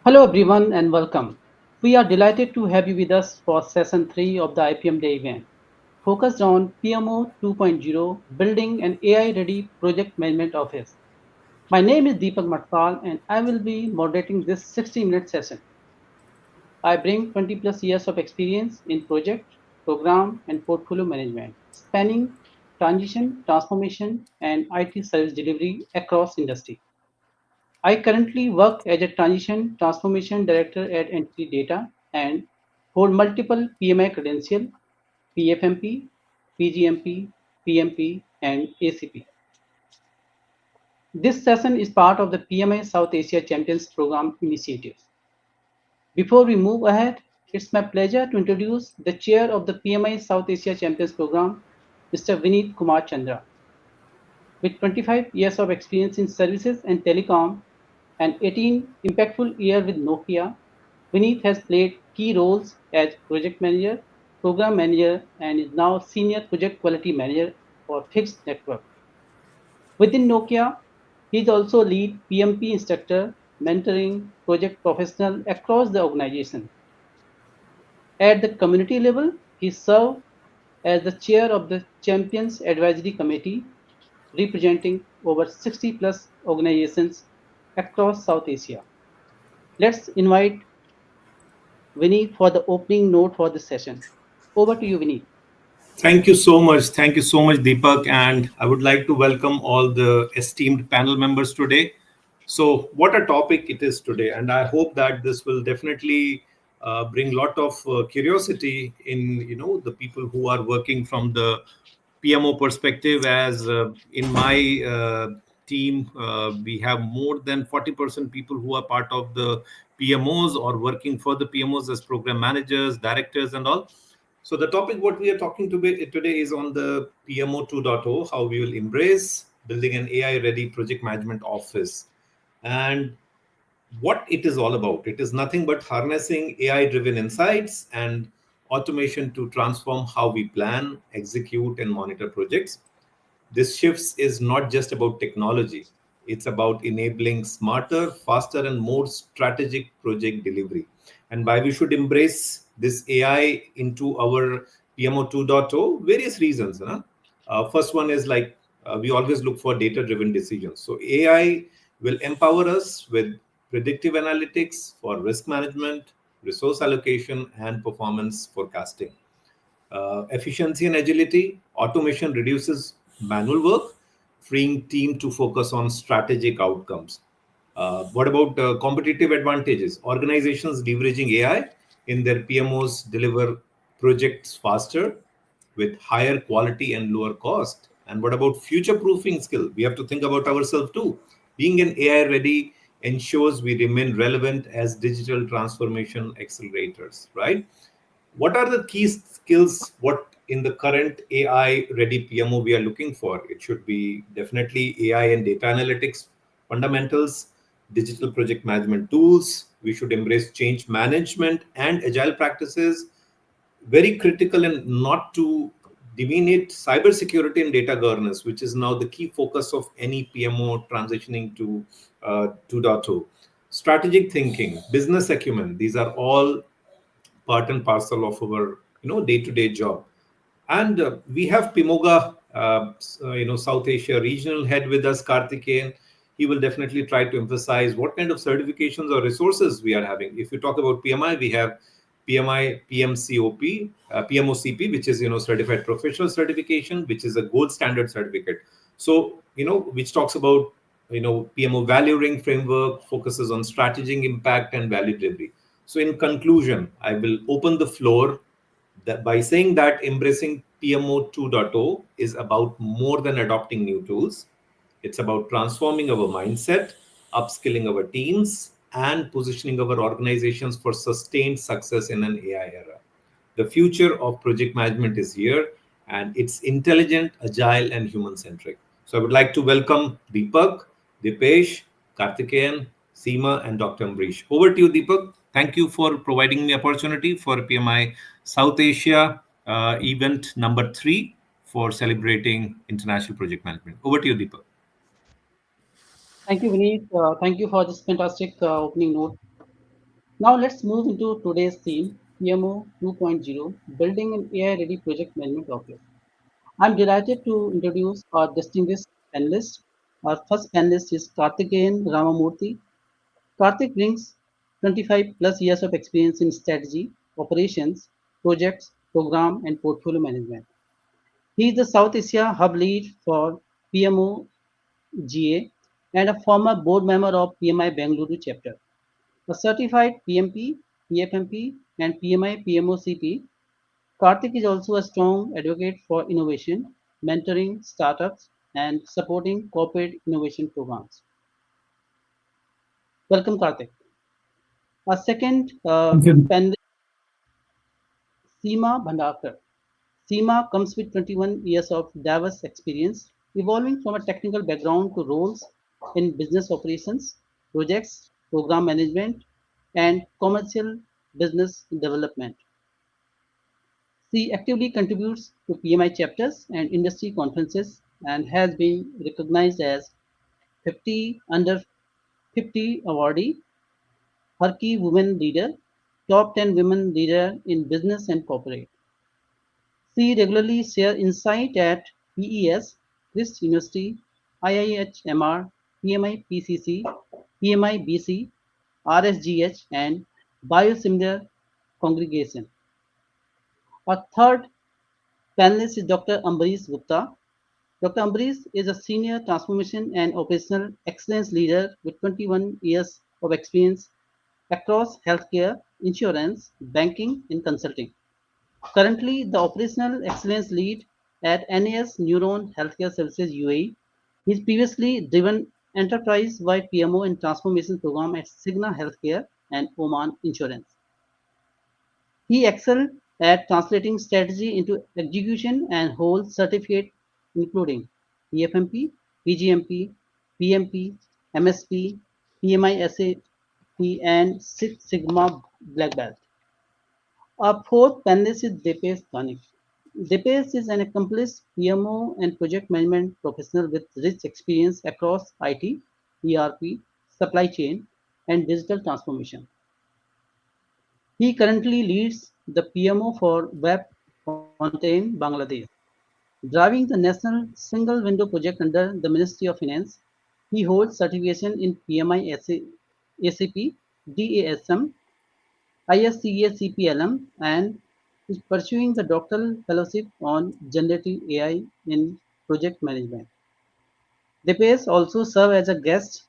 Hello, everyone, and welcome. We are delighted to have you with us for session 3 of the IPMDAY event, focused on PMO 2.0 Building an AI Ready Project Management Office. My name is Deepak Matkal, and I will be moderating this 60-minute session. I bring 20 plus years of experience in project, program, and portfolio management, spanning transition, transformation, and IT service delivery across industry. I currently work as a transition transformation director at Entity Data and hold multiple PMI credential, PFMP, PGMP, PMP, and ACP. This session is part of the PMI South Asia Champions Program initiative. Before we move ahead, it's my pleasure to introduce the chair of the PMI South Asia Champions Program, Mr. Vineet Kumar Chandra. With 25 years of experience in services and telecom and 18 impactful years with Nokia, Vineet has played key roles as project manager, program manager, and is now senior project quality manager for fixed network. Within Nokia, he is also lead PMP instructor, mentoring project professional across the organization. At the community level, he served as the chair of the Champions Advisory Committee, representing over 60 plus organizations across South Asia. Let's invite Vinny for the opening note for this session. Over to you, Vinny. Thank you so much. Thank you so much, Deepak. And I would like to welcome all the esteemed panel members today. So, what a topic it is today. And I hope that this will definitely bring a lot of curiosity in, the people who are working from the PMO perspective. As in my team, we have more than 40% people who are part of the PMOs or working for the PMOs as program managers, directors, and all. So the topic what we are talking to today is on the PMO 2.0, how we will embrace building an AI ready project management office. And what it is all about. It is nothing but harnessing AI driven insights and automation to transform how we plan, execute, and monitor projects. This shifts is not just about technology, it's about enabling smarter, faster, and more strategic project delivery. And why we should embrace this AI into our PMO 2.0, various reasons. First one is like we always look for data driven decisions. So AI will empower us with predictive analytics for risk management, resource allocation, and performance forecasting. Efficiency and agility, automation reduces manual work, freeing team to focus on strategic outcomes. What about competitive advantages? Organizations leveraging AI in their PMOs deliver projects faster with higher quality and lower cost. And what about future proofing skill? We have to think about ourselves too. Being an AI ready ensures we remain relevant as digital transformation accelerators, right? What are the key skills what in the current AI ready PMO we are looking for? It should be definitely AI and data analytics fundamentals, digital project management tools. We should embrace change management and agile practices. Very critical and not to demean cybersecurity and data governance, which is now the key focus of any PMO transitioning to 2.0. Strategic thinking, business acumen, these are all part and parcel of our day-to-day job. And we have Pimoga, South Asia regional head with us, Karthikeyan. He will definitely try to emphasize what kind of certifications or resources we are having. If you talk about PMI, we have PMI, PMCOP, PMOCP, which is certified professional certification, which is a gold standard certificate. So which talks about PMO value ring framework, focuses on strategic impact and value delivery. So in conclusion, I will open the floor that by saying that embracing PMO 2.0 is about more than adopting new tools. It's about transforming our mindset, upskilling our teams, and positioning our organizations for sustained success in an AI era. The future of project management is here, and it's intelligent, agile, and human centric. So I would like to welcome Deepak, Dipesh, Karthikeyan, Seema, and Dr. Ambrish. Over to you, Deepak. Thank you for providing me opportunity for PMI South Asia event number 3 for celebrating international project management. Over to you, Deepak. Thank you, Vinny. Thank you for this fantastic opening note. Now let's move into today's theme, PMO 2.0, Building an AI-ready project management office. I'm delighted to introduce our distinguished panelists. Our first panelist is Karthikeyan Ramamurthy. Karthik brings 25 plus years of experience in strategy, operations, projects, program, and portfolio management. He is the South Asia Hub Lead for PMO GA and a former board member of PMI Bengaluru chapter. A certified PMP, PFMP, and PMI PMOCP, Karthik is also a strong advocate for innovation, mentoring startups, and supporting corporate innovation programs. Welcome, Karthik. Our second Thank you. panelist, Seema Bhandarkar. Seema comes with 21 years of diverse experience, evolving from a technical background to roles in business operations, projects, program management, and commercial business development. She actively contributes to PMI chapters and industry conferences and has been recognized as 50 under 50 awardee, Harki Women Leader, Top 10 Women Leader in Business and Corporate. She regularly shares insight at PES, Christ University, IIHMR, PMI PCC, PMI BC, RSGH, and Biosimilar Congregation. Our third panelist is Dr. Ambarish Gupta. Dr. Ambarish is a senior transformation and operational excellence leader with 21 years of experience across healthcare, insurance, banking, and consulting. Currently, the operational excellence lead at NAS Neuron Healthcare Services UAE. He's previously driven enterprise-wide PMO and transformation program at Cigna Healthcare and Oman Insurance. He excelled at translating strategy into execution and holds certificate including PFMP, PGMP, PMP, MSP, PMISAP, and Six Sigma Black Belt. Our fourth panelist is Deepesh Dhanik. Deepesh is an accomplished PMO and project management professional with rich experience across IT, ERP, supply chain, and digital transformation. He currently leads the PMO for Web Fountain, Bangladesh, driving the national single window project under the Ministry of Finance. He holds certification in PMI ACP, DASM, ISCA CPLM, and is pursuing the doctoral fellowship on generative AI in project management. Deepesh also serves as a guest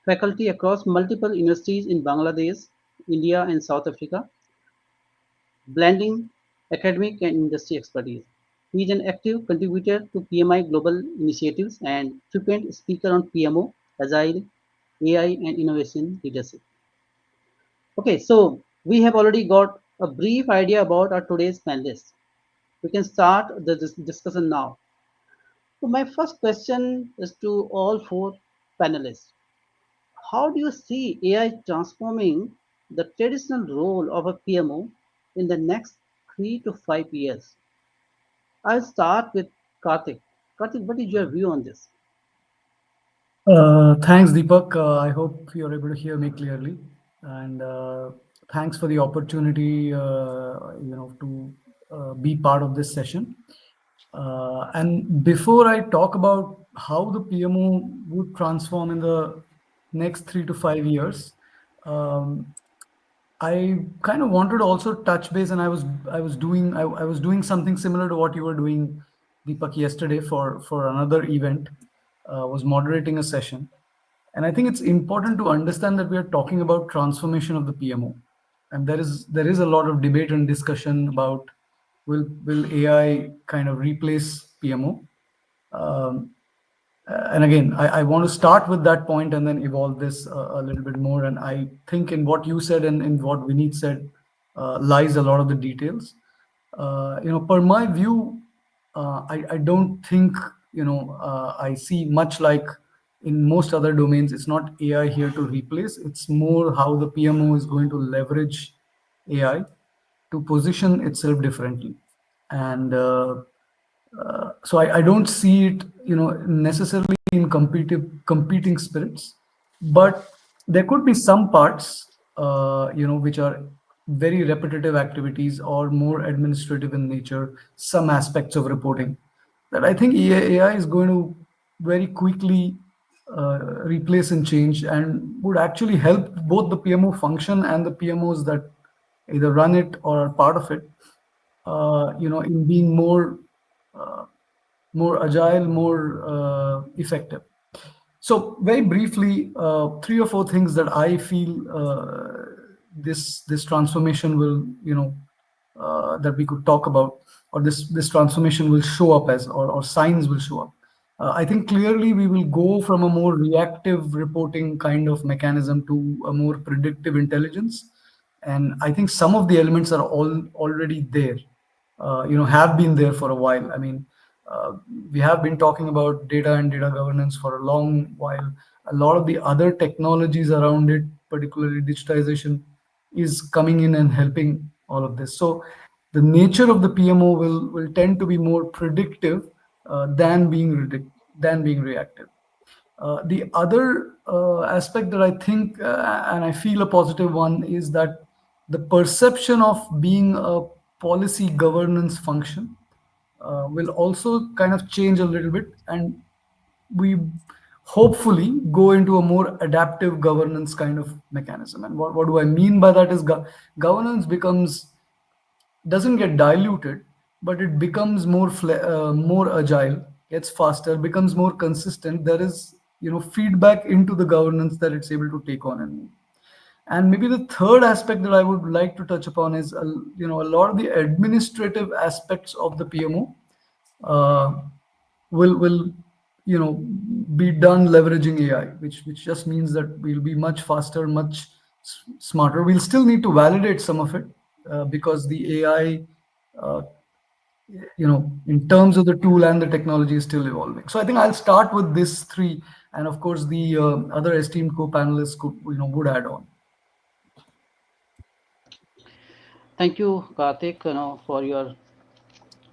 faculty across multiple universities in Bangladesh, India, and South Africa, blending academic and industry expertise. He is an active contributor to PMI global initiatives and frequent speaker on PMO, Agile, AI, and innovation leadership. Okay, so we have already got a brief idea about our today's panelists. We can start the discussion now. So my first question is to all four panelists. How do you see AI transforming the traditional role of a PMO in the next 3 to 5 years? I'll start with Karthik. Karthik, what is your view on this? Thanks, Deepak. I hope you're able to hear me clearly, and thanks for the opportunity, to be part of this session. And before I talk about how the PMO would transform in the next 3 to 5 years, um, I kind of wanted to also touch base, and I was doing something similar to what you were doing, Deepak, yesterday for another event. Was moderating a session, and I think it's important to understand that we are talking about transformation of the PMO, and there is a lot of debate and discussion about will AI kind of replace PMO. Um, and again, I want to start with that point and then evolve this a little bit more. And I think in what you said and in what Vineet said lies a lot of the details. Per my view, I don't think, I see much like in most other domains, it's not AI here to replace, it's more how the PMO is going to leverage AI to position itself differently. And so I don't see it, necessarily in competing spirits, but there could be some parts. which are very repetitive activities or more administrative in nature, some aspects of reporting, that I think AI is going to very quickly replace and change, and would actually help both the PMO function and the PMOs that either run it or are part of it, in being uh, more agile, more effective. So very briefly, three or four things that I feel this transformation will, that we could talk about, or this transformation will show up as, or signs will show up. I think clearly we will go from a more reactive reporting kind of mechanism to a more predictive intelligence, and I think some of the elements are already there, have been there for a while. I mean, uh, we have been talking about data and data governance for a long while. A lot of the other technologies around it, particularly digitization, is coming in and helping all of this. So the nature of the PMO will tend to be more predictive than being reactive. The other aspect that I think, and I feel a positive one, is that the perception of being a policy governance function will also kind of change a little bit, and we hopefully go into a more adaptive governance kind of mechanism. And what do I mean by that is governance becomes, doesn't get diluted, but it becomes more agile, gets faster, becomes more consistent. There is, feedback into the governance that it's able to take on. And maybe the third aspect that I would like to touch upon is, a lot of the administrative aspects of the PMO uh, will be done leveraging AI, which just means that we'll be much faster, much smarter. We'll still need to validate some of it, because the AI, uh, in terms of the tool and the technology, is still evolving. So I think I'll start with this three, and of course the other esteemed co-panelists could, would add on. Thank you, Karthik, for your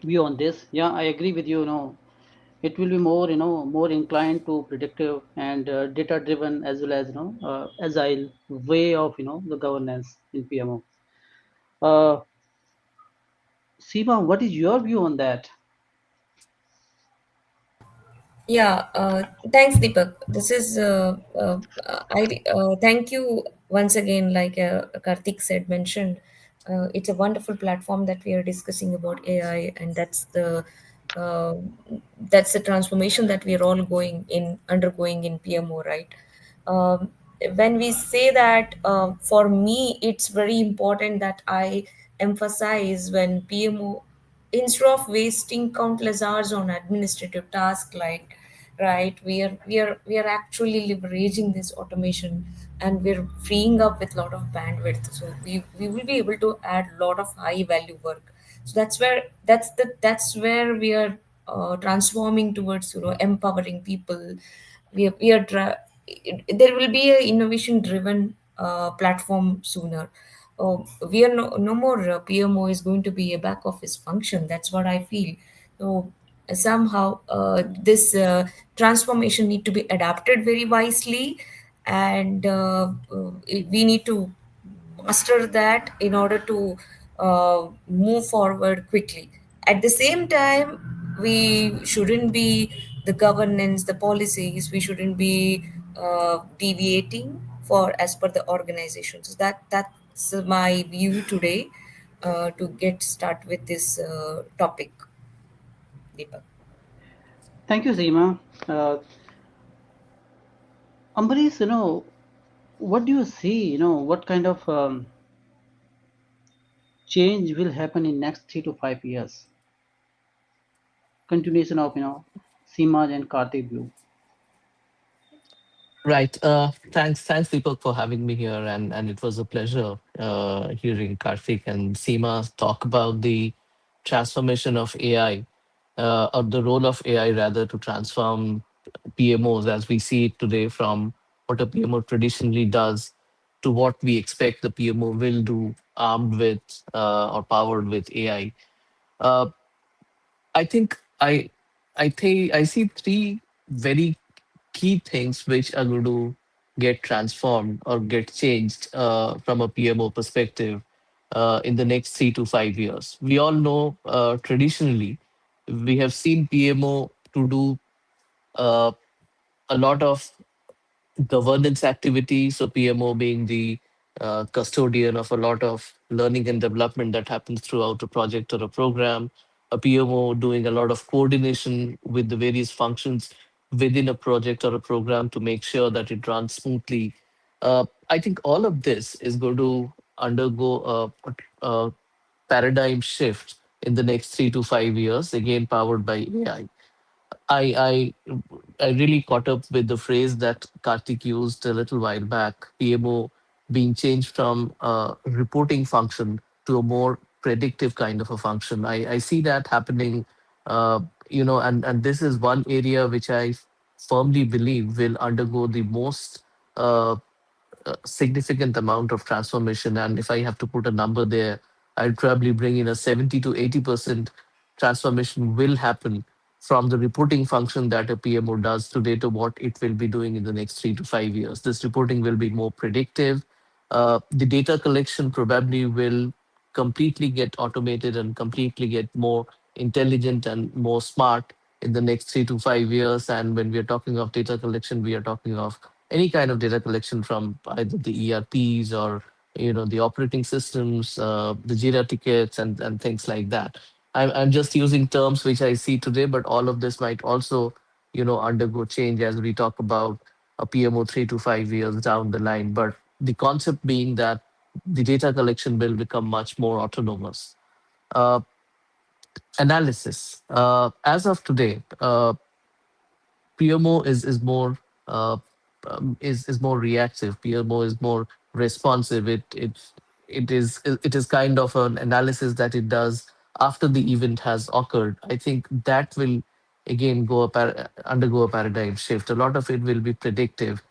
view on this. Yeah, I agree with you. It will be more, more inclined to predictive and data driven, as well as, agile way of, the governance in PMO. Uh, Seema, what is your view on that? Yeah, thanks, Deepak. This is thank you once again. Like Karthik said, mentioned, it's a wonderful platform that we are discussing about AI, and uh, that's the transformation that we are all undergoing in PMO, right? Um, when we say that, for me, it's very important that I emphasize when PMO, instead of wasting countless hours on administrative tasks, like, right, we are actually leveraging this automation, and we're freeing up with a lot of bandwidth, so we will be able to add a lot of high value work. So that's where we are transforming towards, empowering people. There will be a innovation driven platform sooner. We are no more PMO is going to be a back office function. That's what I feel. So somehow this transformation need to be adapted very wisely, and we need to master that in order to move forward quickly. At the same time, we shouldn't be, the governance, the policies, we shouldn't be deviating for as per the organization. So that's my view today, to get start with this topic, Deepak. Thank you, Seema. Ambareesh, what do you see? What kind of change will happen in next 3 to 5 years? Continuation of, Seema's and Karthik view. Right. Thanks, Deepak, for having me here, and it was a pleasure hearing Karthik and Seema talk about the transformation of AI, or the role of AI rather, to transform PMOs as we see it today, from what a PMO traditionally does to what we expect the PMO will do, armed with or powered with AI. Uh, I think I see three very key things which are going to get transformed or get changed from a PMO perspective in the next 3 to 5 years? We all know traditionally we have seen PMO to do uh, a lot of governance activities. So PMO being the custodian of a lot of learning and development that happens throughout a project or a program. A PMO doing a lot of coordination with the various functions within a project or a program to make sure that it runs smoothly. I think all of this is going to undergo a paradigm shift in the next 3 to 5 years, again powered by AI. I really caught up with the phrase that Karthik used a little while back, PMO being changed from a reporting function to a more predictive kind of a function. I see that happening, and this is one area which I firmly believe will undergo the most uh, significant amount of transformation. And if I have to put a number there, I'd probably bring in a 70 to 80% transformation will happen from the reporting function that a PMO does today to what it will be doing in the next 3 to 5 years. This reporting will be more predictive. The data collection probably will completely get automated and completely get more intelligent and more smart in the next 3 to 5 years. And when we are talking of data collection, we are talking of any kind of data collection from either the ERPs or the operating systems, the Jira tickets, and things like that. I'm just using terms which I see today, but all of this might also undergo change as we talk about a PMO 3 to 5 years down the line. But the concept being that the data collection will become much more autonomous. Uh, Analysis. As of today, PMO is more is more reactive. PMO is more responsive. It is kind of an analysis that it does after the event has occurred. I think that will again undergo a paradigm shift. A lot of it will be predictive.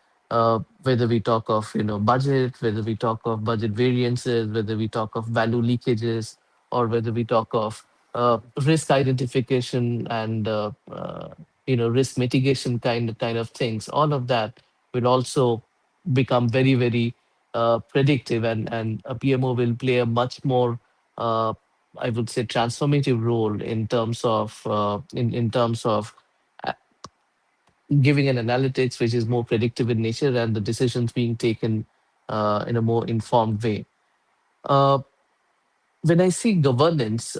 Whether we talk of budget, whether we talk of budget variances, whether we talk of value leakages, or whether we talk of risk identification and risk mitigation kind of things, all of that will also become very very predictive, and a PMO will play a much more I would say transformative role in terms of uh, giving an analytics which is more predictive in nature and the decisions being taken in a more informed way. uh, when I see governance,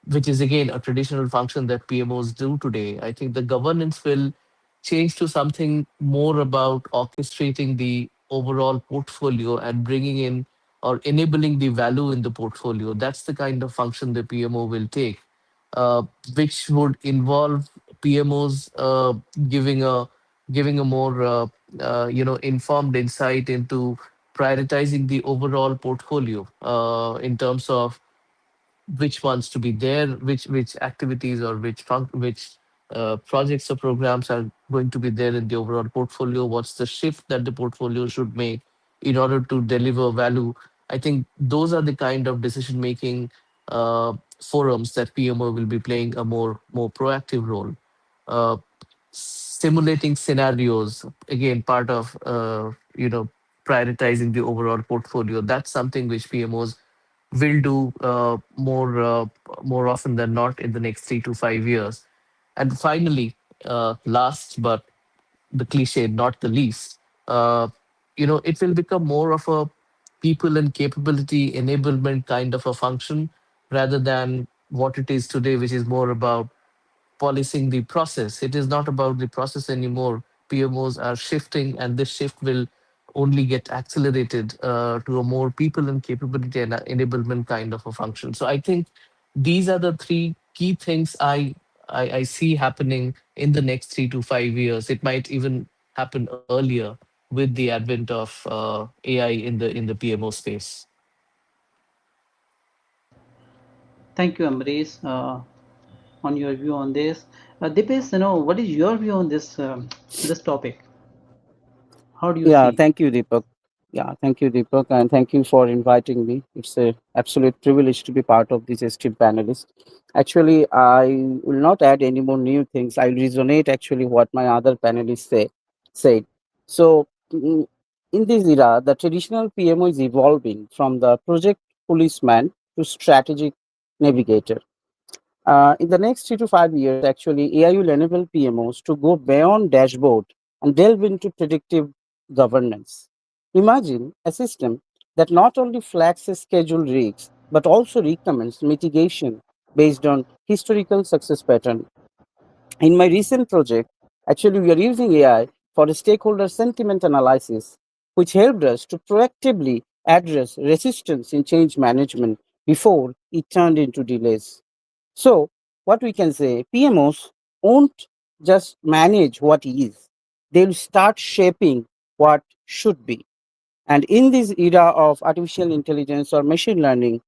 which is again a traditional function that PMOs do today, I think the governance will change to something more about orchestrating the overall portfolio and bringing in or enabling the value in the portfolio. That's the kind of function the PMO will take, uh, which would involve PMOs giving a more informed insight into prioritizing the overall portfolio in terms of which ones to be there, which activities or which projects or programs are going to be there in the overall portfolio. What's the shift that the portfolio should make in order to deliver value? I think those are the kind of decision making forums that PMO will be playing a more proactive role. Uh, Simulating scenarios, again part of prioritizing the overall portfolio. That's something which PMOs will do more often than not in the next 3 to 5 years. And finally, last but the cliche, not the least, it will become more of a people and capability enablement kind of a function rather than what it is today, which is more about policing the process. It is not about the process anymore. PMOs are shifting, and this shift will only get accelerated to a more people and capability and enablement kind of a function. So I think these are the three key things I see happening in the next 3 to 5 years. It might even happen earlier with the advent of AI in the PMO space. Thank you, Amrish, on your view on this. Dipesh, what is your view on this topic? How do you Yeah, see? thank you, Deepak. Yeah, thank you, Deepak, and thank you for inviting me. It's a absolute privilege to be part of this esteemed panelist. Actually, I will not add any more new things. I resonate actually what my other panelists said. So, in this era, the traditional PMO is evolving from the project policeman to strategic navigator. In the next 3 to 5 years, actually, AI will enable PMOs to go beyond dashboard and delve into predictive governance. Imagine a system that not only flags a scheduled risks, but also recommends mitigation based on historical success pattern. In my recent project, actually, we are using AI for a stakeholder sentiment analysis, which helped us to proactively address resistance in change management before it turned into delays. So, what we can say, PMOs won't just manage what is, they'll start shaping what should be. And in this era of artificial intelligence or machine learning,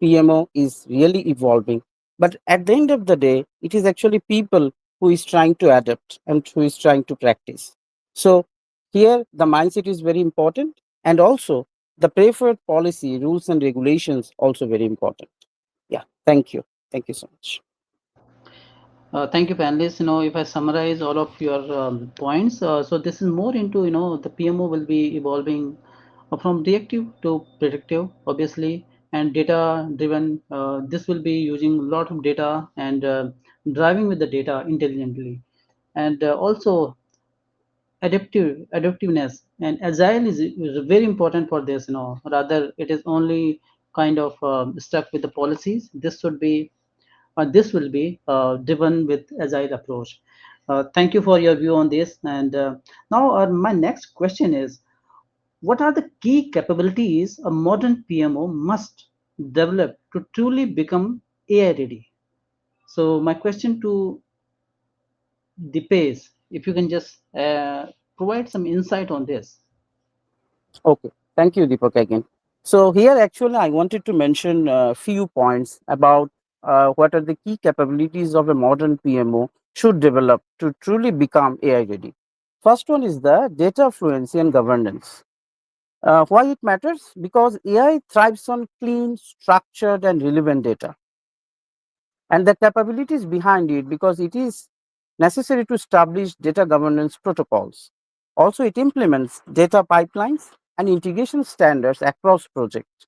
PMO is really evolving. But at the end of the day, it is actually people who is trying to adapt and who is trying to practice. So here the mindset is very important, and also the preferred policy, rules and regulations also very important. Yeah, thank you. Thank you so much. Thank you, panelists. If I summarize all of your points, so this is more into, the PMO will be evolving from reactive to predictive, obviously, and data driven. This will be using a lot of data and driving with the data intelligently, and also adaptiveness and agile is very important for this. Rather it is only kind of stuck with the policies. This will be driven with agile approach. Thank you for your view on this. And now my next question is, what are the key capabilities a modern PMO must develop to truly become AI ready? So my question to Dipesh, if you can just provide some insight on this. Okay, thank you, Deepak, again. So here actually I wanted to mention a few points about what are the key capabilities of a modern PMO should develop to truly become AI ready. First one is the data fluency and governance. Why it matters? Because AI thrives on clean, structured, and relevant data, and the capabilities behind it because it is necessary to establish data governance protocols. Also, it implements data pipelines and integration standards across projects,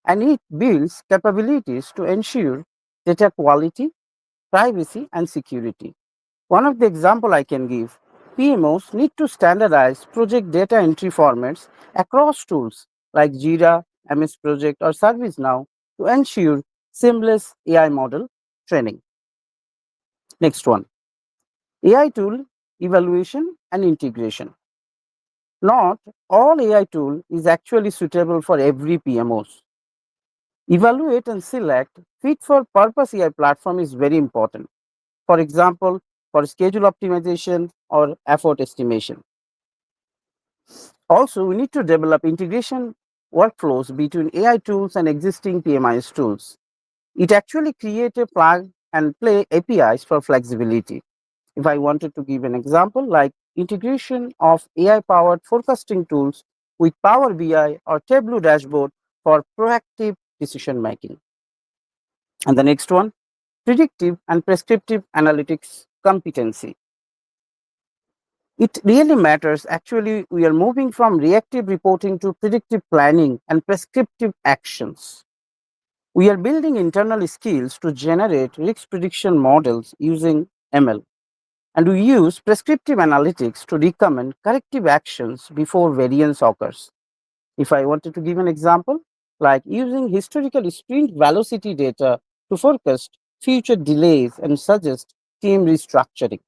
and it builds capabilities to ensure data quality, privacy, and security. One of the example I can give, PMOs need to standardize project data entry formats across tools like Jira, MS Project, or ServiceNow to ensure seamless AI model training. Next one, AI tool evaluation and integration. Not all AI tool is actually suitable for every PMOs. Evaluate and select fit for purpose AI platform is very important. For example, for schedule optimization or effort estimation. Also, we need to develop integration workflows between AI tools and existing PMIS tools. It actually creates a plug and play APIs for flexibility. If I wanted to give an example, like integration of AI powered forecasting tools with Power BI or Tableau dashboard for proactive decision making. And the next one, predictive and prescriptive analytics competency. It really matters. Actually, we are moving from reactive reporting to predictive planning and prescriptive actions. We are building internal skills to generate risk prediction models using ML. And we use prescriptive analytics to recommend corrective actions before variance occurs. If I wanted to give an example, like using historical sprint velocity data to forecast future delays and suggest team restructuring.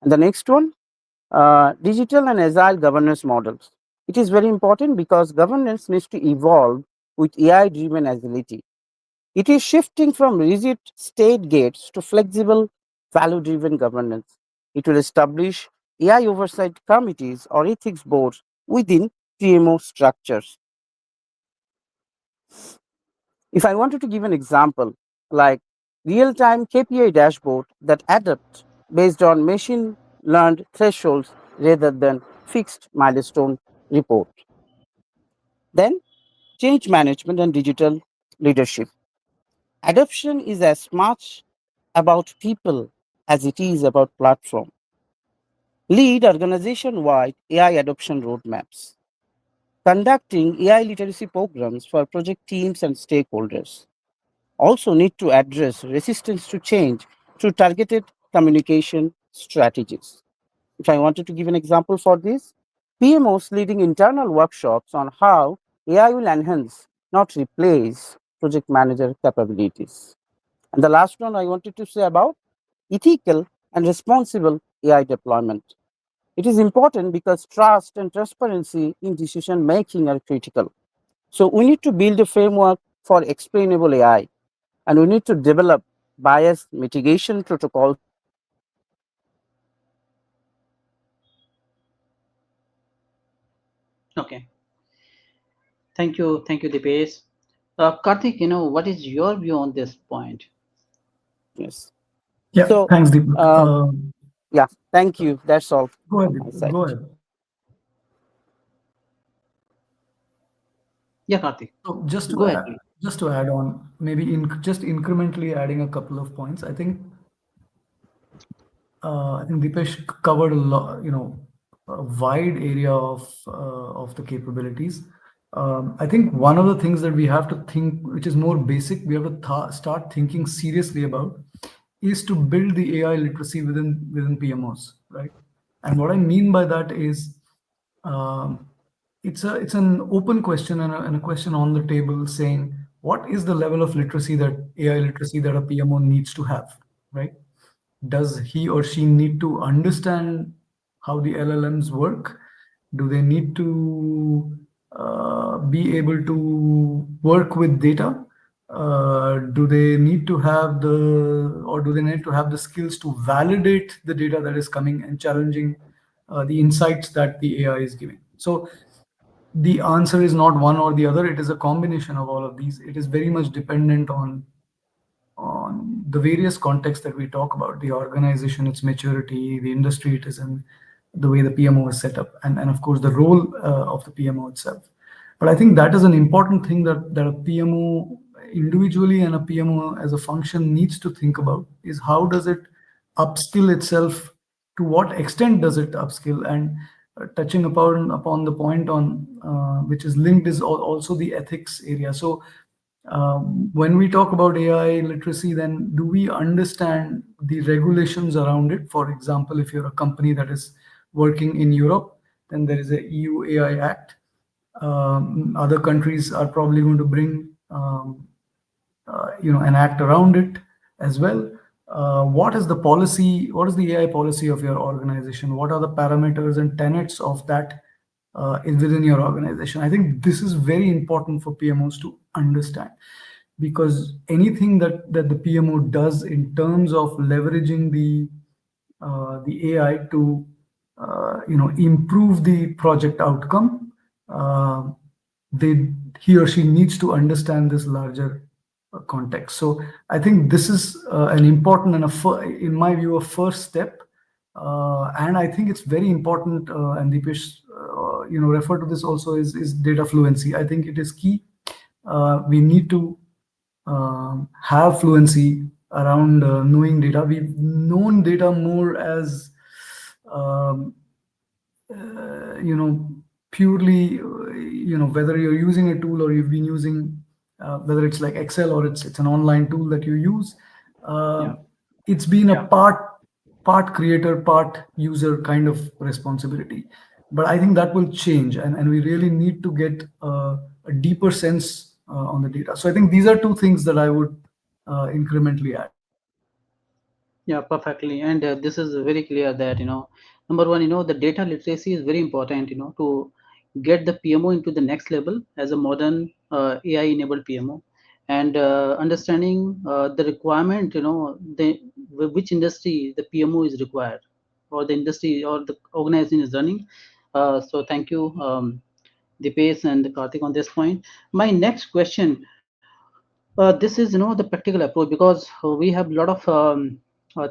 And the next one, digital and agile governance models. It is very important because governance needs to evolve with AI driven agility. It is shifting from rigid state gates to flexible, value driven governance. It will establish AI oversight committees or ethics boards within PMO structures. If I wanted to give an example, like real time KPI dashboard that adapt based on machine learned thresholds rather than fixed milestone report. Then change management and digital leadership. Adoption is as much about people as it is about platform. lead organization-wide AI adoption roadmaps, conducting AI literacy programs for project teams and stakeholders. Also need to address resistance to change through targeted communication strategies. If I wanted to give an example for this, PMOs leading internal workshops on how AI will enhance, not replace, project manager capabilities. And the last one I wanted to say about ethical and responsible AI deployment. It is important because trust and transparency in decision making are critical. So we need to build a framework for explainable AI, and we need to develop bias mitigation protocols to ensure AI adoption is responsible, ethical, and inclusive. Okay. Thank you, Dipesh. Karthik, what is your view on this point? Yes. Yeah, So, thanks, Deepak. yeah, thank you. That's all Go ahead, from my Deepak. side. Go ahead. Yeah, Karthik, So go ahead, please. just to add on, maybe just incrementally adding a couple of points. I think Dipesh covered a lot, a wide area of the capabilities. I think one of the things that we have to think, which is more basic, we have to start thinking seriously about, is to build the AI literacy within PMOs, right? And what I mean by that is, um, it's an open question and a question on the table saying what is the level of literacy that AI literacy that a PMO needs to have, right? Does he or she need to understand how the LLMs work? Do they need to be able to work with data? Do they need to have or do they need to have the skills to validate the data that is coming and challenging the insights that the AI is giving? So the answer is not one or the other. It is a combination of all of these. It is very much dependent on the various contexts that we talk about, the organization, its maturity, the industry it is in, the way the PMO is set up, and of course the role of the PMO itself. But I think that is an important thing that a PMO individually and a PMO as a function needs to think about is how does it upskill itself, to what extent does it upskill, and touching upon the point on which is linked is also the ethics area. So when we talk about AI literacy, then do we understand the regulations around it? For example, if you're a company that is working in Europe, then there is a EU AI Act. Other countries are probably going to bring an act around it as well. What is the policy? What is the AI policy of your organization? What are the parameters and tenets of that within your organization? I think this is very important for PMOs to understand, because anything that the PMO does in terms of leveraging the AI to improve the project outcome, uh, they he or she needs to understand this larger context. So I think this is an important and in my view, a first step. And I think it's very important. And Deepesh, refer to this also is data fluency. I think it is key. We need to have fluency around knowing data. We've known data more as um, purely, whether you're using a tool or you've been using, whether it's like Excel or it's an online tool that you use. Yeah, It's been a part creator, part user kind of responsibility. But I think that will change, and we really need to get a deeper sense on the data. So I think these are two things that I would incrementally add. yeah, perfectly. And this is very clear that, number one, the data literacy is very important, to get the PMO into the next level as a modern AI-enabled PMO, and understanding the requirement, which industry the PMO is required, or the industry or the organization is running. So thank you, Dipesh and Karthik on this point. My next question, this is the practical approach, because we have a lot of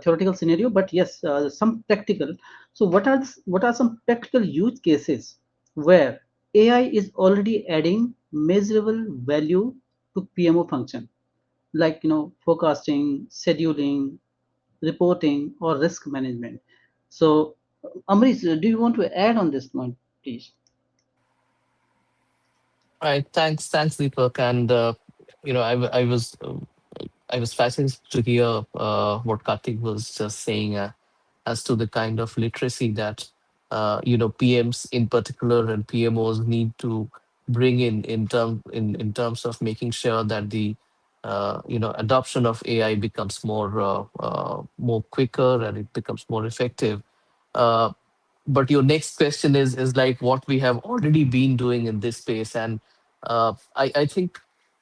theoretical scenario, but yes, some practical. So what are some practical use cases where AI is already adding measurable value to PMO function, like forecasting, scheduling, reporting, or risk management? So Amrish, do you want to add on this point, please? Right. Thanks, Deepak. And I was fascinated to hear what Karthik was just saying as to the kind of literacy that PMs in particular and PMOs need to bring in terms of making sure that the adoption of AI becomes more quicker and it becomes more effective. Uh, but your next question is like what we have already been doing in this space, and I think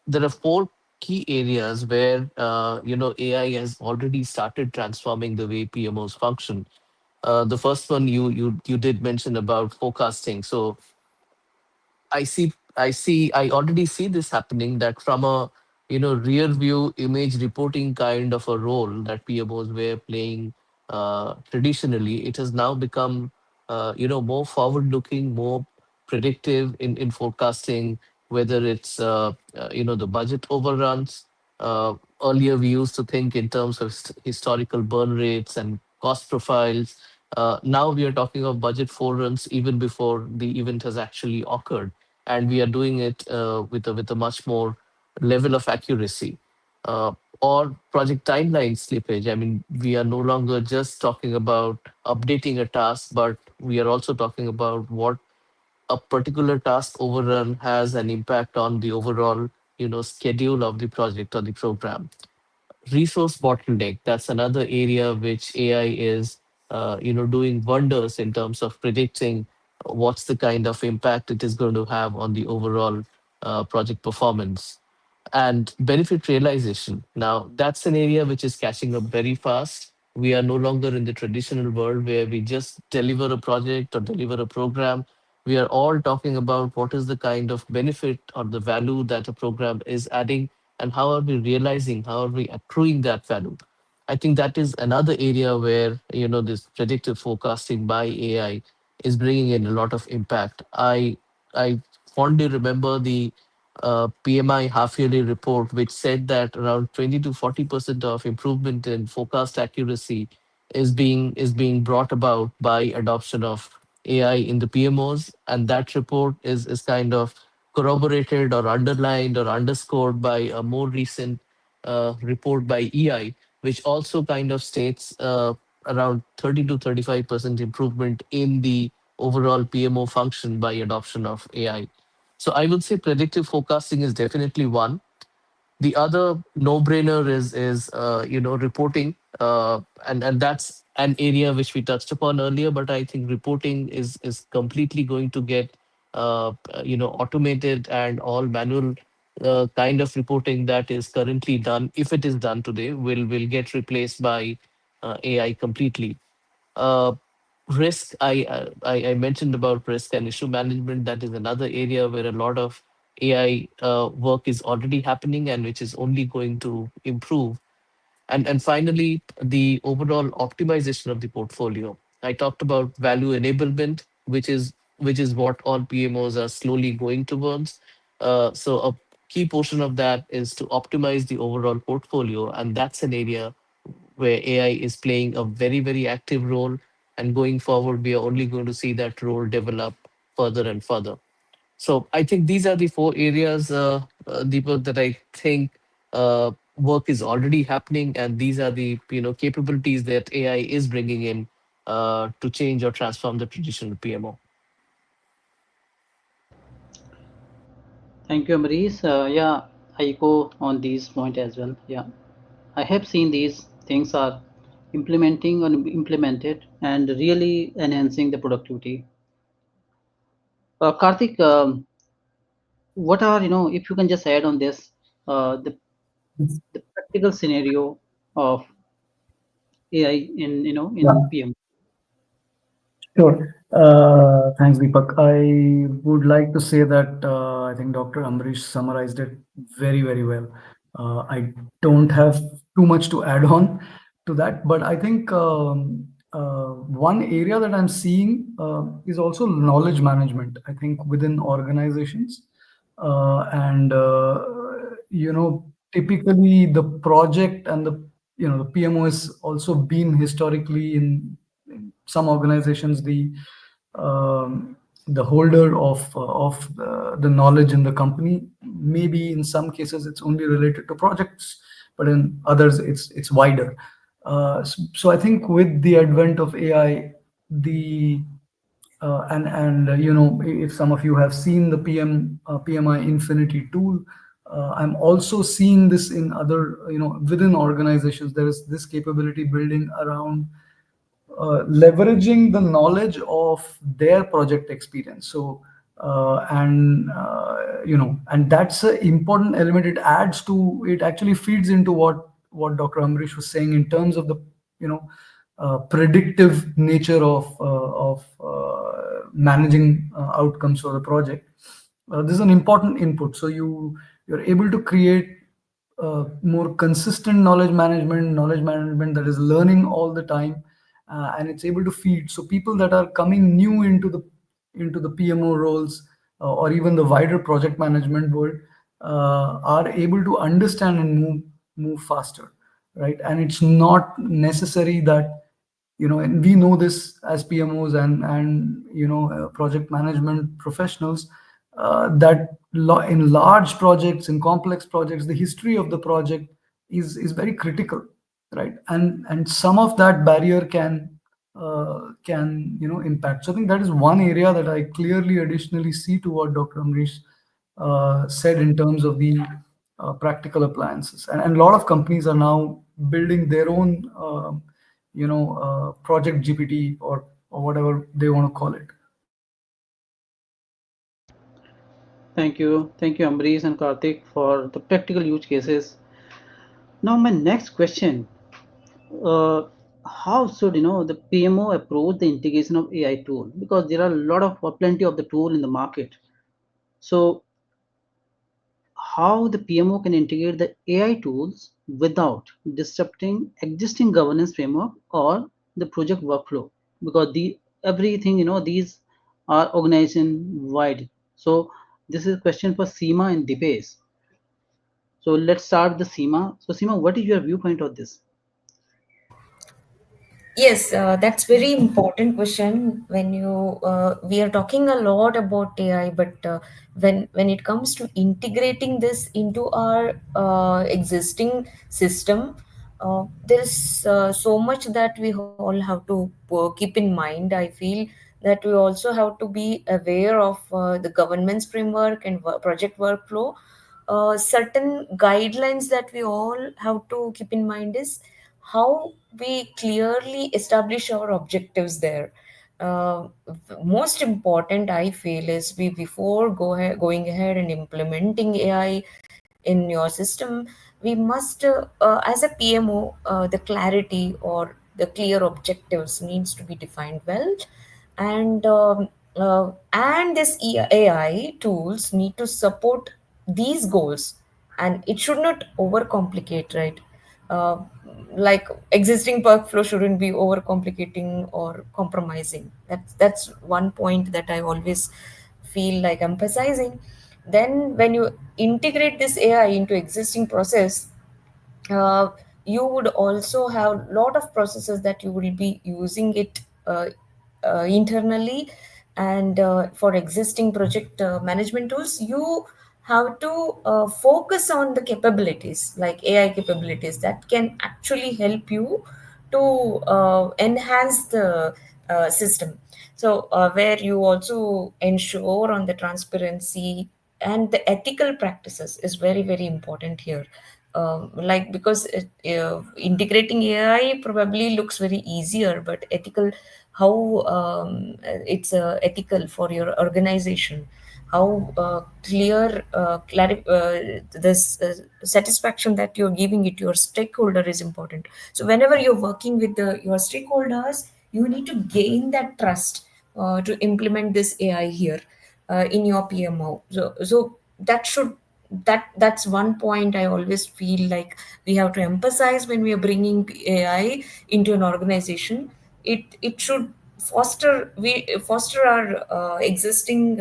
there are four key areas where AI has already started transforming the way PMOs function. The first one you did mention about forecasting. So I already see this happening, that from a rear view image reporting kind of a role that PMOs were playing traditionally, it has now become more forward looking, more predictive in forecasting, whether it's the budget overruns. Earlier we used to think in terms of historical burn rates and cost profiles. Now we are talking of budget foreruns even before the event has actually occurred, and we are doing it with a much more level of accuracy. Uh, or project timeline slippage. I mean, we are no longer just talking about updating a task, but we are also talking about what a particular task overrun has an impact on the overall schedule of the project or the program. Resource bottleneck, that's another area which AI is doing wonders in terms of predicting what's the kind of impact it is going to have on the overall project performance. And benefit realization, now that's an area which is catching up very fast. We are no longer in the traditional world where we just deliver a project or deliver a program. We are all talking about what is the kind of benefit or the value that a program is adding, and how are we realizing, how are we accruing that value. I think that is another area where this predictive forecasting by AI is bringing in a lot of impact. I fondly remember the PMI half-yearly report, which said that around 20 to 40% of improvement in forecast accuracy is being brought about by adoption of AI in the PMOs, and that report is kind of corroborated or underlined or underscored by a more recent report by EI, which also kind of states around 30 to 35% improvement in the overall PMO function by adoption of AI. So I would say predictive forecasting is definitely one. The other no-brainer is reporting, and that's an area which we touched upon earlier. But I think reporting is completely going to get automated, and all manual kind of reporting that is currently done, if it is done today, will get replaced by AI completely. uh, Risk, I mentioned about risk and issue management. That is another area where a lot of AI work is already happening and which is only going to improve. And finally, the overall optimization of the portfolio. I talked about value enablement, which is what all PMOs are slowly going towards. So a key portion of that is to optimize the overall portfolio, and that's an area where AI is playing a very, very active role. And going forward, we are only going to see that role develop further and further. So I think these are the four areas, Deepak, that I think work is already happening, and these are the capabilities that AI is bringing in to change or transform the traditional PMO. Thank you, Amrish. Yeah, I go on these point as well. Yeah, I have seen these things are implementing or implemented and really enhancing the productivity. Karthik, what are if you can just add on this, the practical scenario of AI in in Yeah. PM. Sure. Thanks, Deepak. I would like to say that I think Dr. Amrish summarized it very, very well. I don't have too much to add on to that, but I think one area that I'm seeing is also knowledge management. I think within organizations, and typically the project and the PMO has also been historically in some organizations, the holder of the knowledge in the company, maybe in some cases it's only related to projects, but in others it's wider. So I think with the advent of AI, the you know, if some of you have seen the PMI Infinity tool, I'm also seeing this in other, you know, within organizations. There is this capability building around leveraging the knowledge of their project experience. So you know, and that's an important element. It adds to, it actually feeds into what Dr. Amrish was saying in terms of the, you know, predictive nature of managing outcomes for the project. This is an important input. So you're able to create more consistent knowledge management that is learning all the time, and it's able to feed. So people that are coming new into the PMO roles, or even the wider project management world, are able to understand and move faster, right? And it's not necessary that, you know, and we know this as PMOs and you know, project management professionals, that in large projects, in complex projects, the history of the project is very critical, right? And some of that barrier can, you know, impact. So I think that is one area that I clearly additionally see to what Dr. Amrish said in terms of the practical appliances, and a lot of companies are now building their own you know, project GPT, or whatever they want to call it. Thank you, Ambrish and Karthik, for the practical use cases. Now, my next question: uh, how should, you know, the PMO approach the integration of AI tool? Because there are a lot of plenty of the tool in the market. So, how the PMO can integrate the AI tools without disrupting existing governance framework or the project workflow? Because the everything, you know, these are organization wide. So this is a question for Seema and Dipesh. So let's start with the Seema. So Seema, what is your viewpoint of this? Yes, that's very important question. When you we are talking a lot about AI, but when it comes to integrating this into our existing system, there's so much that we all have to keep in mind. I feel that we also have to be aware of the government's framework and project workflow. Certain guidelines that we all have to keep in mind is how we clearly establish our objectives there. Uh, Most important, I feel, is we before going ahead and implementing AI in your system, we must, as a PMO, the clarity or the clear objectives needs to be defined well, and this AI tools need to support these goals, and it should not overcomplicate, right? uh, like existing workflow shouldn't be overcomplicating or compromising. That's one point that I always feel like emphasizing. Then when you integrate this AI into existing process, uh, you would also have a lot of processes that you will be using it internally, and for existing project management tools, you have to focus on the capabilities like AI capabilities that can actually help you to enhance the system. So where you also ensure on the transparency and the ethical practices is very very important here. Like because integrating AI probably looks very easier, but ethical, how it's ethical for your organization, how clear this satisfaction that you're giving it to your stakeholder is important. So whenever you're working with your stakeholders, you need to gain that trust to implement this AI here in your PMO. So that should, that's one point I always feel like we have to emphasize when we are bringing AI into an organization. It should foster our existing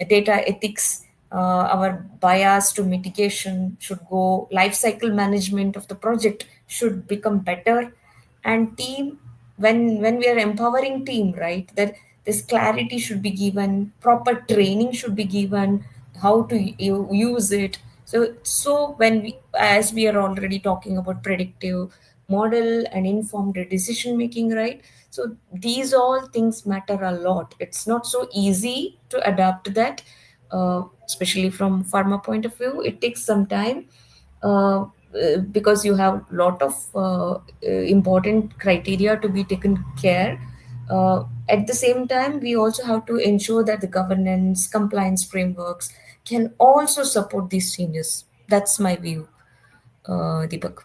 data ethics. Our bias to mitigation should go. Life cycle management of the project should become better, and team when we are empowering team, right, that this clarity should be given, proper training should be given, how to use it. So when we, as we are already talking about predictive model and informed decision making, right, so these all things matter a lot. It's not so easy to adapt that, especially from pharma point of view. It takes some time, because you have lot of important criteria to be taken care. At the same time, we also have to ensure that the governance compliance frameworks can also support these changes. That's my view, Deepak.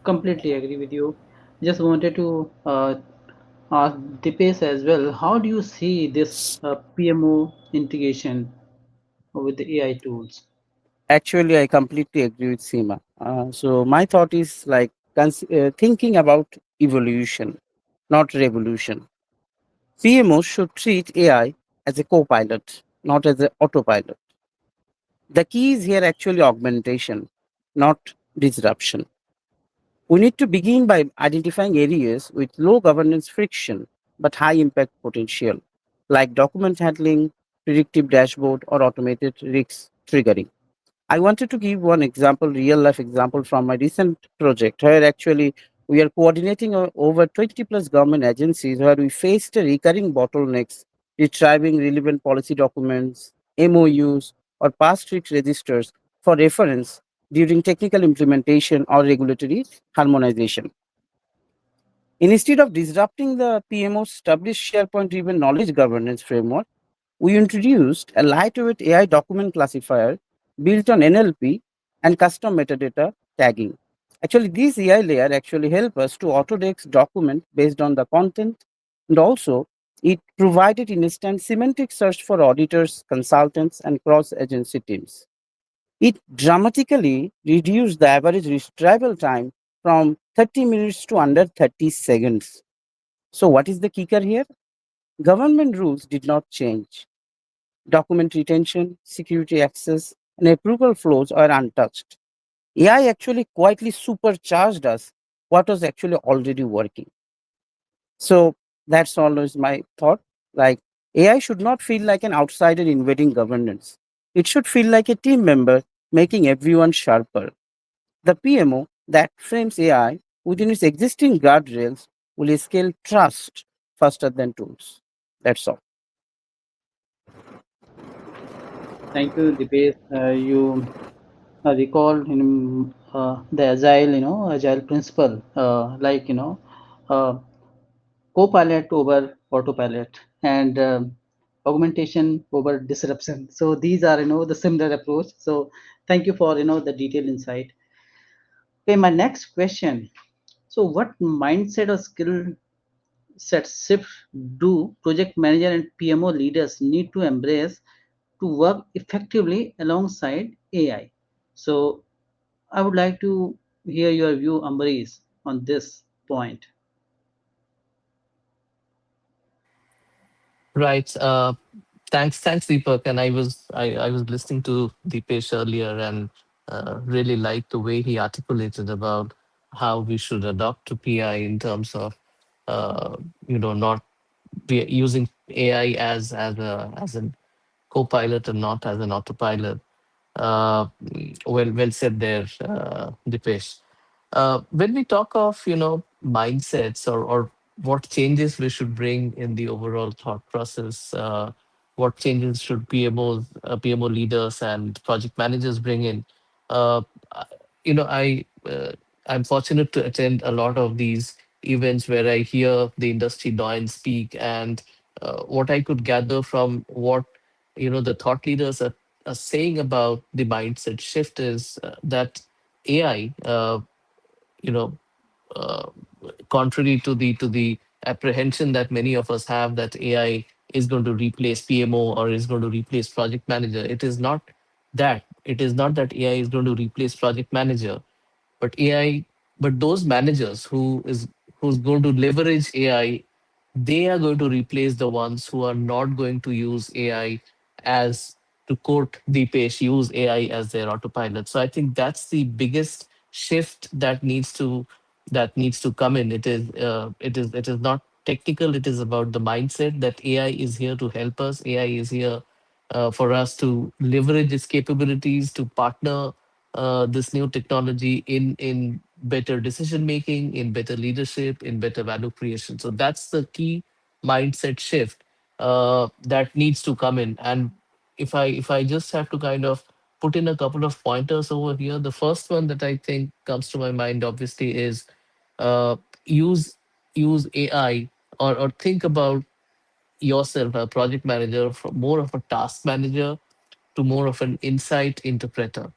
Completely agree with you. Just wanted to ask Dipesh as well. How do you see this PMO integration with the AI tools? Actually, I completely agree with Seema. So my thought is like thinking about evolution, not revolution. PMO should treat AI as a co-pilot, not as an autopilot. The key is here actually augmentation, not disruption. We need to begin by identifying areas with low governance friction but high impact potential, like document handling, predictive dashboard, or automated risk triggering. I wanted to give one example, real life example from my recent project, where actually we are coordinating over 20 plus government agencies where we faced a recurring bottlenecks, retrieving relevant policy documents, MOUs, or past risk registers for reference during technical implementation or regulatory harmonization. Instead of disrupting the PMO's established SharePoint driven knowledge governance framework, we introduced a lightweight AI document classifier built on NLP and custom metadata tagging. Actually, this AI layer actually help us to autodex document based on the content, and also it provided instant semantic search for auditors, consultants, and cross-agency teams. It dramatically reduced the average retrieval time from 30 minutes to under 30 seconds. So what is the kicker here? Government rules did not change. Document retention, security access, and approval flows are untouched. AI actually quietly supercharged us what was actually already working. So that's always my thought. Like AI should not feel like an outsider invading governance. It should feel like a team member making everyone sharper. The PMO that frames AI within its existing guardrails will scale trust faster than tools. That's all. Thank you, Dipesh. You recalled the agile principle, uh, co-pilot over autopilot and augmentation over disruption. So these are the similar approach. So thank you for the detailed insight. Okay, my next question. So what mindset or skill set shift do project manager and PMO leaders need to embrace to work effectively alongside AI? So I would like to hear your view, Ambarees, on this point. Right. Thanks, Deepak. And I was listening to Deepesh earlier and really liked the way he articulated about how we should adopt to PI in terms of uh, not be using AI as an co-pilot and not as an autopilot. Well said there, Dipesh. When we talk of mindsets or what changes we should bring in the overall thought process, what changes should PMO leaders and project managers bring in? Uh, I- I'm fortunate to attend a lot of these events where I hear the industry doyens speak, and what I could gather from what the thought leaders are saying about the mindset shift is that AI, you know, uh, contrary to the apprehension that many of us have that AI is going to replace PMO or is going to replace project manager, it is not that. It is not that AI is going to replace project manager, but AI, but those managers who's going to leverage AI, they are going to replace the ones who are not going to use AI as, to quote Deepesh, use AI as their autopilot. So I think that's the biggest shift that needs to that needs to come in. It is not technical. It is about the mindset that AI is here to help us. AI is here for us to leverage its capabilities, to partner this new technology in better decision making, in better leadership, in better value creation. So that's the key mindset shift that needs to come in. And if I just have to kind of put in a couple of pointers over here, the first one that I think comes to my mind obviously is uh, use use AI, or think about yourself, a project manager, from more of a task manager to more of an insight interpreter.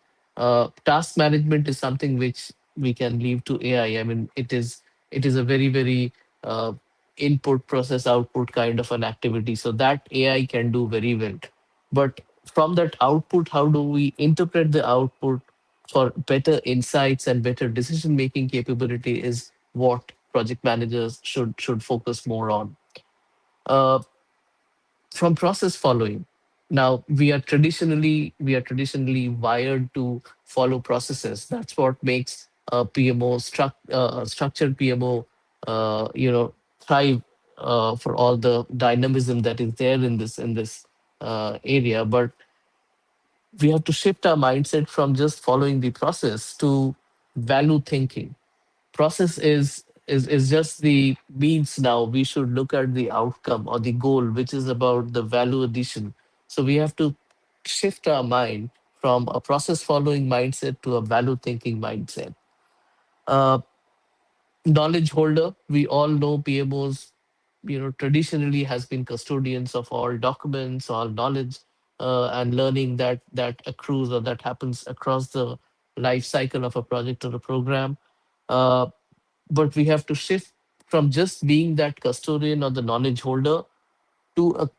Task management is something which we can leave to AI. I mean, it is a very uh, input process output kind of an activity. So that AI can do very well. But from that output, how do we interpret the output for better insights and better decision making capability is what project managers should focus more on. Uh, from process following, now we are traditionally wired to follow processes. That's what makes structured PMO thrive for all the dynamism that is there in this area. But we have to shift our mindset from just following the process to value thinking. Process is just the means. Now we should look at the outcome or the goal, which is about the value addition. So we have to shift our mind from a process following mindset to a value thinking mindset. uh, Knowledge holder, we all know PMOs traditionally has been custodians of all documents, all knowledge, and learning that accrues or that happens across the life cycle of a project or a program. uh, but we have to shift from just being that custodian or the knowledge holder to a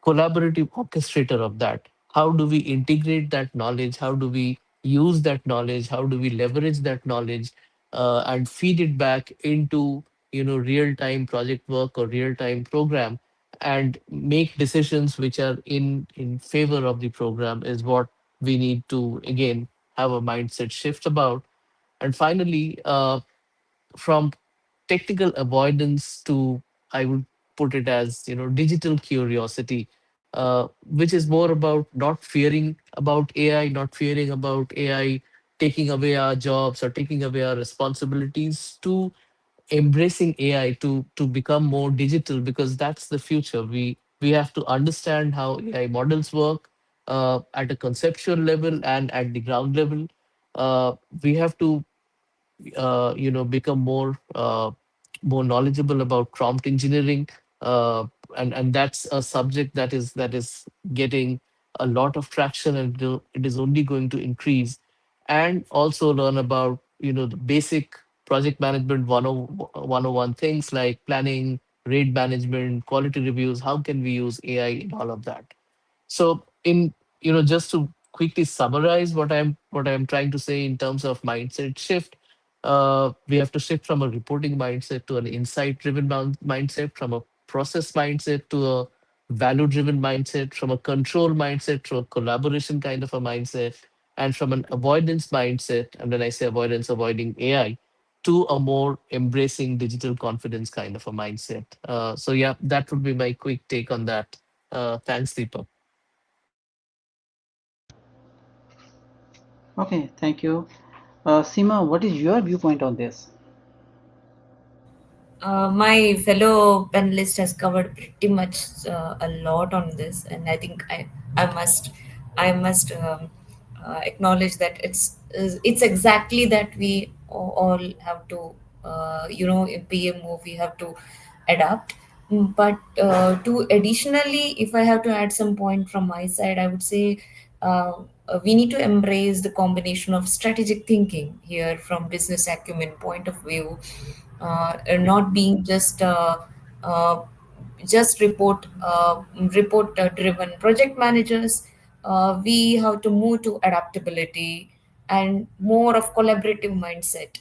collaborative orchestrator of that. How do we integrate that knowledge? How do we use that knowledge? How do we leverage that knowledge and feed it back into real time project work or real time program, and make decisions which are in favor of the program is what we need to again have a mindset shift about. And finally, from technical avoidance to, I would put it as digital curiosity, which is more about not fearing about AI, not fearing about AI taking away our jobs or taking away our responsibilities, to embracing AI to become more digital, because that's the future. We have to understand how AI models work at a conceptual level and at the ground level. We have to become more knowledgeable about prompt engineering, uh, and that's a subject that is getting a lot of traction, and it is only going to increase. And also learn about the basic project management 101 things like planning, rate management, quality reviews. How can we use AI in all of that? So in just to quickly summarize what I'm trying to say in terms of mindset shift, we have to shift from a reporting mindset to an insight driven mindset, from a process mindset to a value driven mindset, from a control mindset to a collaboration kind of a mindset, and from an avoidance mindset, and when I say avoidance, avoiding AI, to a more embracing digital confidence kind of a mindset. So yeah, that would be my quick take on that. Thanks, Deepak. Okay, thank you. Seema, what is your viewpoint on this? My fellow panelist has covered pretty much a lot on this, and I think I must acknowledge that it's exactly that we all have to in PMO we have to adapt. But to additionally, if I have to add some point from my side, I would say we need to embrace the combination of strategic thinking here from business acumen point of view, and not being uh, just report driven project managers. We have to move to adaptability and more of collaborative mindset,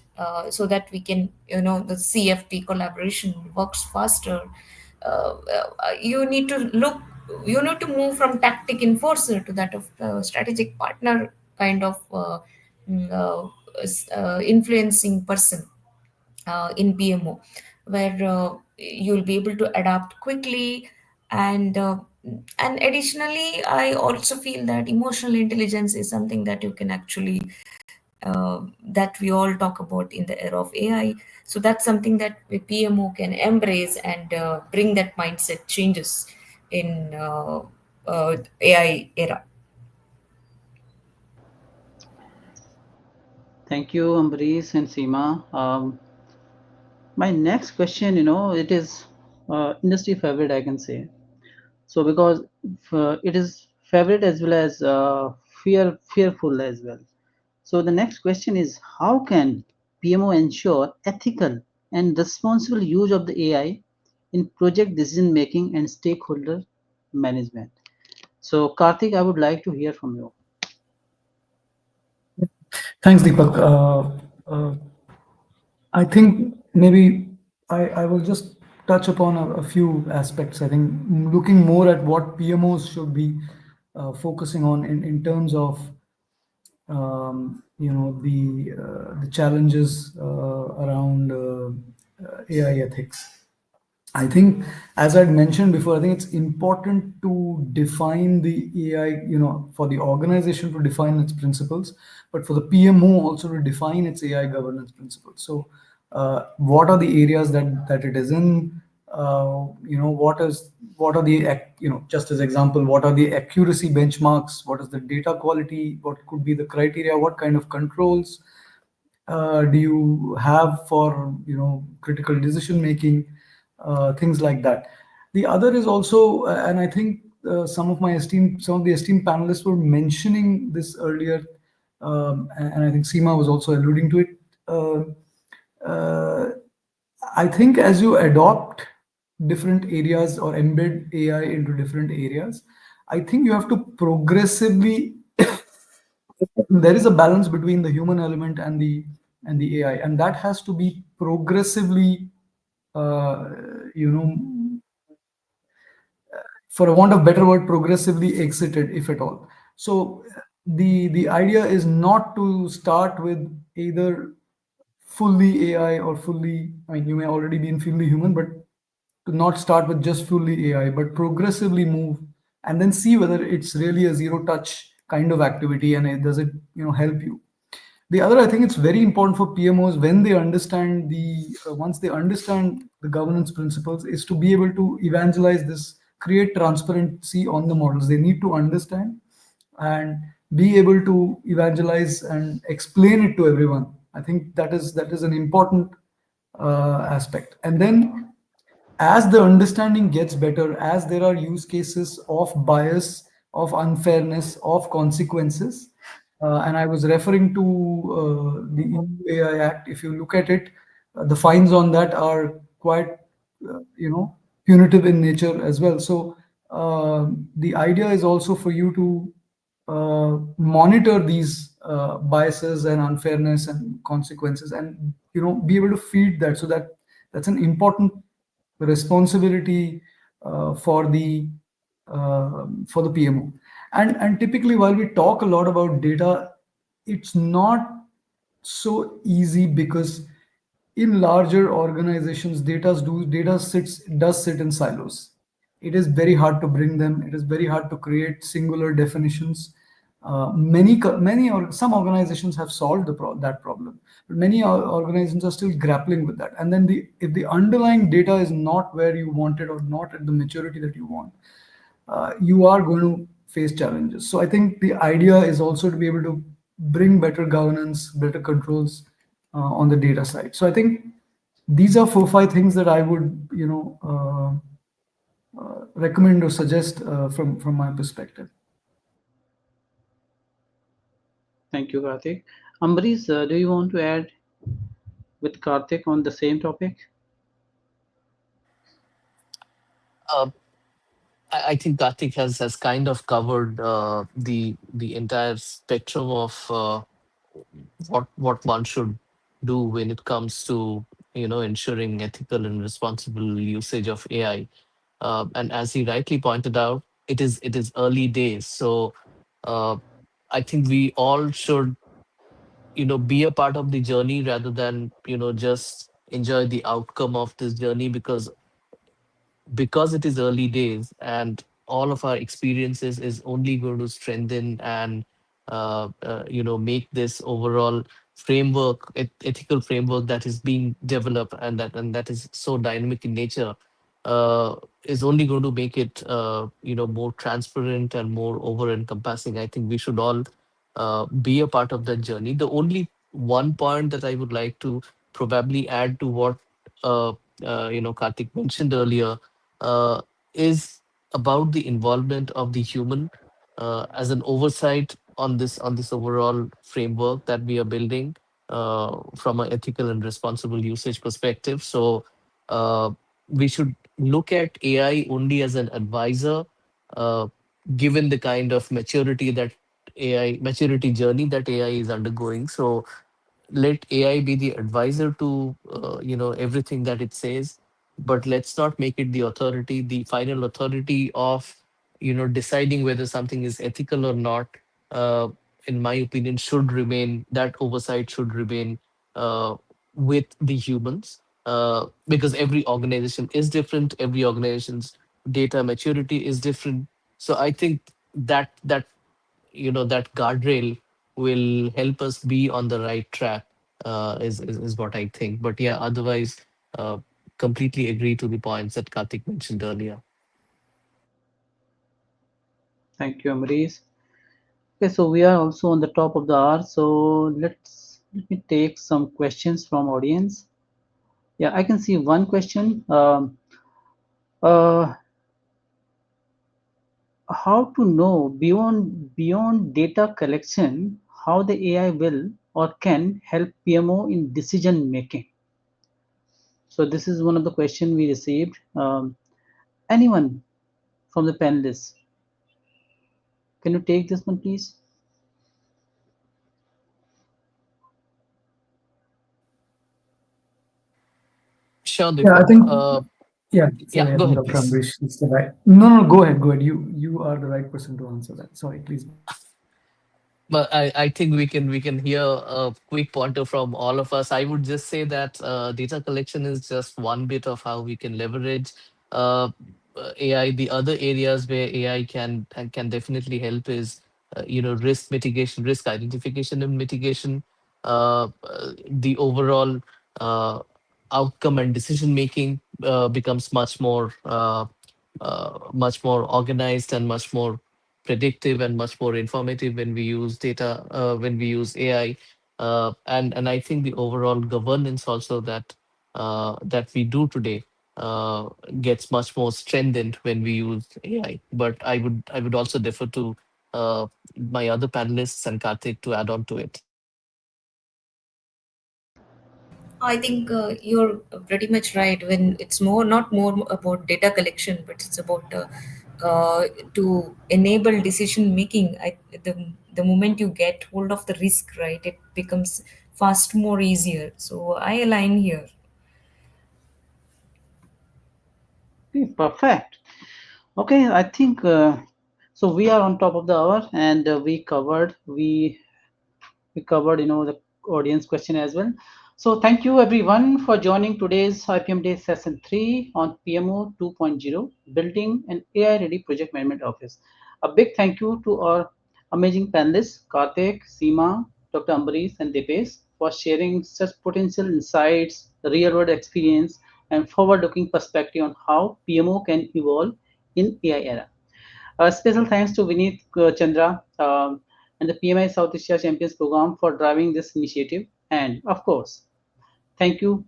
so that we can the CFT collaboration works faster. You need to look you need to move from tactic enforcer to that of strategic partner kind of influencing person in PMO, where you'll be able to adapt quickly. And additionally, I also feel that emotional intelligence is something that you can actually that we all talk about in the era of AI. So that's something that the PMO can embrace and bring that mindset changes in AI era. Thank you, Ambrish and Seema. My next question, it is industry favorite, I can say. So because it is favorite as well as fearful as well. So the next question is, how can PMO ensure ethical and responsible use of the AI in project decision making and stakeholder management? So Karthik, I would like to hear from you. Thanks, Deepak. I think maybe I will just touch upon a few aspects. I think looking more at what PMOs should be focusing on in terms of the challenges around AI ethics. I think, as I'd mentioned before, I think it's important to define the AI, for the organization to define its principles, but for the PMO also to define its AI governance principles. So, what are the areas that it is in? What are the just as example, what are the accuracy benchmarks? What is the data quality? What could be the criteria? What kind of controls do you have for critical decision making, things like that. The other is also, and I think some of the esteemed panelists were mentioning this earlier, and I think Seema was also alluding to it. Uh, I think as you adopt different areas or embed AI into different areas, I think you have to progressively there is a balance between the human element and the AI, and that has to be progressively, uh, you know, for a want of better word, progressively exited, if at all. So the idea is not to start with either fully AI or fully. I mean, you may already be in fully human, but to not start with just fully AI, but progressively move and then see whether it's really a zero touch kind of activity and does it help you. The other, I think it's very important for PMOs when they understand once they understand the governance principles, is to be able to evangelize this, create transparency on the models. They need to understand and be able to evangelize and explain it to everyone. I think that is an important aspect. And then as the understanding gets better, as there are use cases of bias, of unfairness, of consequences, and I was referring to the EU AI Act. If you look at it, the fines on that are quite, punitive in nature as well. So the idea is also for you to monitor these biases and unfairness and consequences, and be able to feed that. So that's an important responsibility for the PMO. And typically, while we talk a lot about data, it's not so easy because in larger organizations, data does sit in silos. It is very hard to bring them. It is very hard to create singular definitions. Many or some organizations have solved that problem, but many organizations are still grappling with that. And then if the underlying data is not where you want it or not at the maturity that you want, you are going to face challenges. So I think the idea is also to be able to bring better governance, better controls on the data side. So I think these are 4 5 things that I would recommend or suggest from my perspective. Thank you, Karthik. Ambrish, do you want to add with Karthik on the same topic? Uh, I think Karthik has kind of covered the entire spectrum of what one should do when it comes to ensuring ethical and responsible usage of AI. And as he rightly pointed out, it is early days, so uh, I think we all should be a part of the journey rather than just enjoy the outcome of this journey, because it is early days and all of our experiences is only going to strengthen and make this overall framework, ethical framework that is being developed, and that is so dynamic in nature, uh, is only going to make it more transparent and more over encompassing. I think we should all be a part of that journey. The only one point that I would like to probably add to what uh, Karthik mentioned earlier, uh, is about the involvement of the human as an oversight on this overall framework that we are building from an ethical and responsible usage perspective. So uh, we should look at AI only as an advisor, uh, given the kind of maturity journey that AI is undergoing. So let AI be the advisor to everything that it says, but let's not make it the authority, the final authority of deciding whether something is ethical or not. Uh, in my opinion, should remain that oversight should remain with the humans, because every organization is different. Every organization's data maturity is different. So I think that guardrail will help us be on the right track, is what I think. But yeah, otherwise, uh, completely agree to the points that Karthik mentioned earlier. Thank you, Amrish. Okay, so we are also on the top of the hour. So let me take some questions from audience. Yeah, I can see one question. Uh, how to know beyond data collection how the AI will or can help PMO in decision making? So this is one of the questions we received. Anyone from the panelists, can you take this one, please? Sure, Yeah, I Deepak. think, yeah, Yeah, sorry, I go think ahead, Dr. please. Amrish is the right. No, go ahead, go ahead. You are the right person to answer that. Sorry, please. But I think we can hear a quick pointer from all of us. I would just say that data collection is just one bit of how we can leverage uh, AI. The other areas where AI can definitely help is risk mitigation, risk identification and mitigation, the overall uh, outcome and decision making becomes much more organized and much more predictive and much more informative when we use data, when we use AI, and I think the overall governance also that we do today uh, gets much more strengthened when we use AI. But I would also defer to my other panelists and Karthik to add on to it. I think you're pretty much right. When it's not more about data collection, but it's about to enable decision making. The moment you get hold of the risk, right, it becomes fast more easier. So I align here. Okay, perfect. Okay, I think so. We are on top of the hour, and we covered the audience question as well. So thank you everyone for joining today's IPM Day session 3 on PMO 2.0, building an AI ready project management office. A big thank you to our amazing panelists Karthik, Seema, Dr. Ambareesh and Deepesh for sharing such potential insights, real world experience and forward looking perspective on how PMO can evolve in AI era. Special thanks to Vineet Chandra and the PMI South Asia Champions Program for driving this initiative. And of course, thank you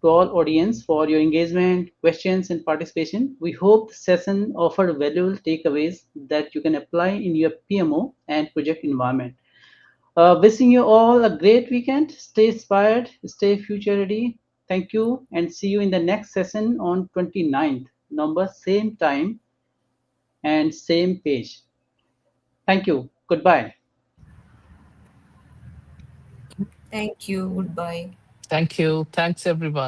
to all audience for your engagement, questions, and participation. We hope the session offered valuable takeaways that you can apply in your PMO and project environment. Wishing you all a great weekend. Stay inspired, stay future ready. Thank you, and see you in the next session on 29th November, same time and same page. Thank you. Goodbye. Thank you. Goodbye. Thank you. Thanks, everyone.